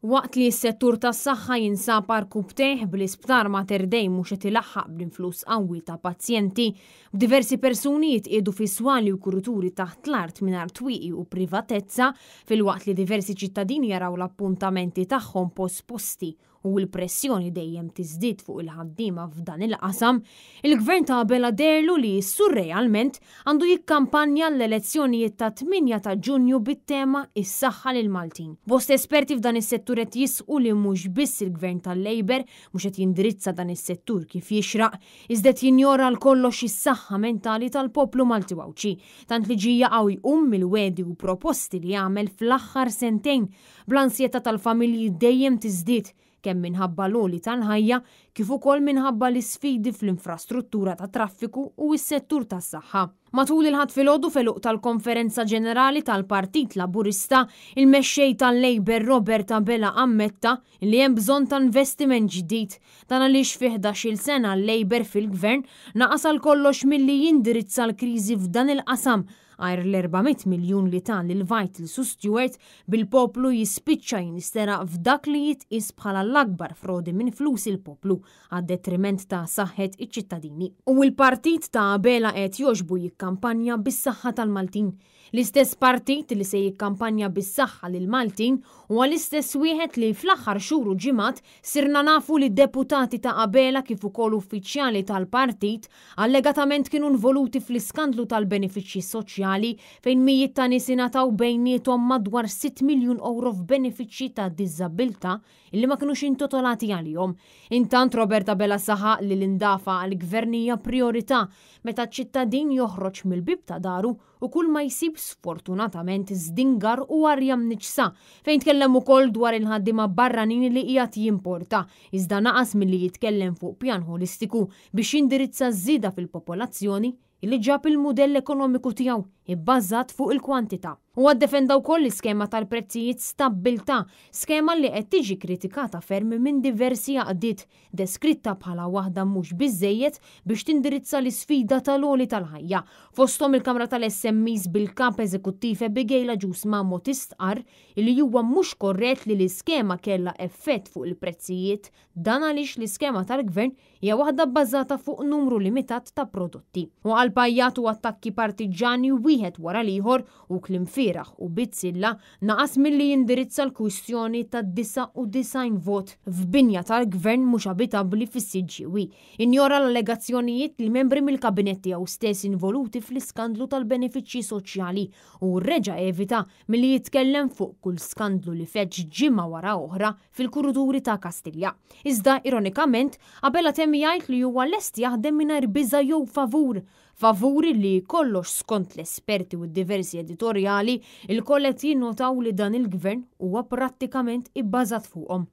Waqt li s-settur tas-saħħa jinsab arkub teħ bl-isptar Mater Dei mhux qed ilaħħaq bl-influss qawwi ta' pazjenti, b'diversi persuni jitqiedu fi swali u kuruturi taħt l-art mingħajr twieqi u privatezza filwaqt li diversi ċittadini jaraw l-appuntamenti tagħhom posposti u l-pressjoni dejjem tiżdied fuq il-ħaddiema f'dan il-qasam, il-Gvern ta' Abela derlu li surrealment għandu jikkampanja l-elezzjonijiet ta' 8 ta' Ġunju bit-tema is-saħħa lil Maltin. Bost esperti f'dan is-settur qed jisqu li mhux biss il-Gvern tal-Labor mhux qed jindirizza dan is-settur kif jixraq, iżda jinjora l kollox is-saħħa mentali tal-poplu Malti Wawċi, tant li ġie jaqgħu jqum mill-wedi u proposti li jagħmel fl-aħħar sentejn bl-ansjetà tal-familji dejjem tiżdied kemm minħabba l-għoli tal-ħajja kif ukoll minħabba l-isfidi fl-infrastruttura ta' traffiku u s-settur tas-saħħa. Matul il-ħadd filgħodu feluq tal-Konferenza Ġenerali tal-Partit Laburista, il-mexxej tal-Labor Robert Abela ammetta li hemm bżonn ta' investiment ġdid dan għaliex fi 11-il sena l-Labor fil-Gvern naqas għal kollox milli jindirizza l-kriżi f'dan il-qasam għajr l-400 miljun li tan lil-Vital su Stewart bil-poplu jispiċċa jinistera f'dak li jitqis bħala l-akbar frodi minn flus il-poplu għad detriment ta' saħħet iċ-ċittadini. U l-partit ta' Abela qed joġbu jikkampanja bis-saħħa tal-Maltin. L-istess partit li se jikkampanja bis-saħħa lil Maltin huwa l-istess wieħed li fl-aħħar xhur u ġimgħat sirna nafu li deputati ta' Abela kif ukoll uffiċjali tal-partit allegatament kienu involuti fl-iskandlu tal-benefiċċji soċjali fejn mijiet ta' nies ingħataw bejniethom madwar 6 miljun euro f'benefiċċji ta' diżabilità illi ma kinux intitolati għalihom. Intant Robert Abela saħaq li l-indafa għall-gvernija priorità meta ċ-ċittadin joħroġ mill-bib ta' daru u kull ma jsib sfortunatament żdingar u arja mniċsa fejn tkellem ukoll dwar il-ħaddiema barranin li qiegħed jimporta iżda naqas milli jitkellem fuq pjan holistiku biex jindirizza żieda fil-popolazzjoni illi ġab il-mudell ekonomiku tiegħu ibbażat fuq il-kwantità. U għaddefenda wkoll l-iskema tal-prezzijiet stabbiltà, skema li qed tiġi kritikata ferm minn diversi għaqdiet, deskritta bħala waħda mhux biżejjed biex tindirizza l-isfida tal-għoli tal-ħajja. Fosthom il-Kamra tal-SMEs bil-kap eżekuttiv Abigail Ġus Mammo tistqar li huwa mhux korrett li l-iskema kellha effett fuq il-prezzijiet dan għaliex l-iskema tal-Gvern hija waħda bbażata fuq numru limitat ta' prodotti. U għal pajjat u attakki partiġani wieħed wara l-ieħor u klim firaħ u bitzilla naqas milli jindirizza l-kwistjoni ta' 99 vot f'binja tal-Gvern mhux abitabbli fis-Siġġiewi. Injora l-allegazzjonijiet li membri mill-kabinetti jew stess involuti fl-iskandlu tal-benefiċċji soċjali u reġa' evita milli jitkellem fuq kull skandlu li feġġ ġimgħa wara oħra fil-kuruturi ta' Kastilja. Iżda ironikament Abela temm jgħid li huwa lest jaħdem mingħajr biża' jew favuri li kollox skont l-esperti u d-diversi editorjali il-kollet jinnotaw li dan il-Gvern huwa prattikament ibbażat fuqhom.